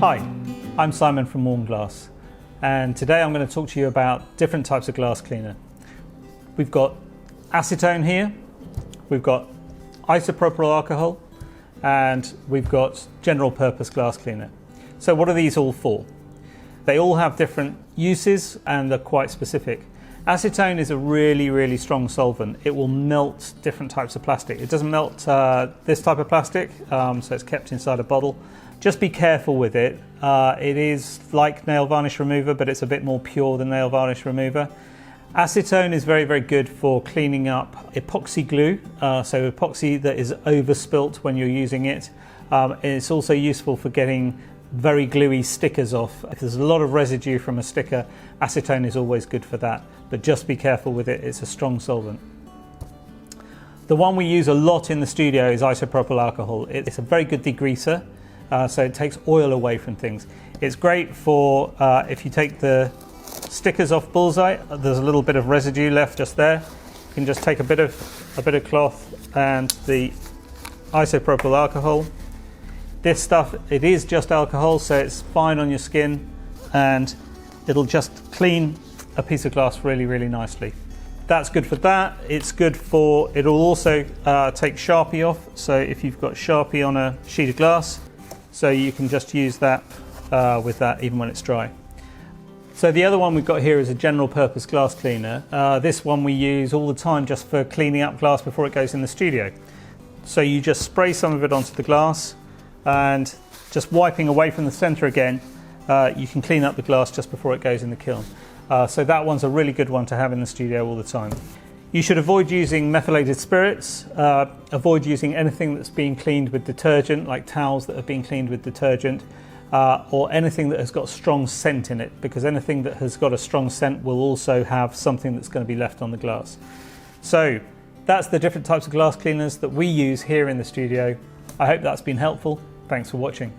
Hi, I'm Simon from Warm Glass, and today I'm going to talk to you about different types of glass cleaner. We've got acetone here, we've got isopropyl alcohol, and we've got general purpose glass cleaner. So what are these all for? They all have different uses and they're quite specific. Acetone is a really strong solvent. It will melt different types of plastic. It doesn't melt this type of plastic, so it's kept inside a bottle. Just be careful with it. It is like nail varnish remover, but it's a bit more pure than nail varnish remover. Acetone is very good for cleaning up epoxy glue, so epoxy that is overspilt when you're using it. It's also useful for getting very gluey stickers off. If there's a lot of residue from a sticker, acetone is always good for that, but just be careful with it. It's a strong solvent. The one we use a lot in the studio is isopropyl alcohol. It's a very good degreaser, so it takes oil away from things. It's great for if you take the stickers off bullseye, there's a little bit of residue left just there. You can just take a bit of cloth and the isopropyl alcohol. This stuff, it is just alcohol, so it's fine on your skin and it'll just clean a piece of glass really nicely. That's good for that. It's good for, it'll also take Sharpie off. So if you've got Sharpie on a sheet of glass, so you can just use that with that even when it's dry. So the other one we've got here is a general purpose glass cleaner. This one we use all the time just for cleaning up glass before it goes in the studio. So you just spray some of it onto the glass and just wiping away from the center again, you can clean up the glass just before it goes in the kiln. So that one's a really good one to have in the studio all the time. You should avoid using methylated spirits, avoid using anything that's being cleaned with detergent, like towels that have been cleaned with detergent, or anything that has got strong scent in it, because anything that has got a strong scent will also have something that's going to be left on the glass. So that's the different types of glass cleaners that we use here in the studio. I hope that's been helpful. Thanks for watching.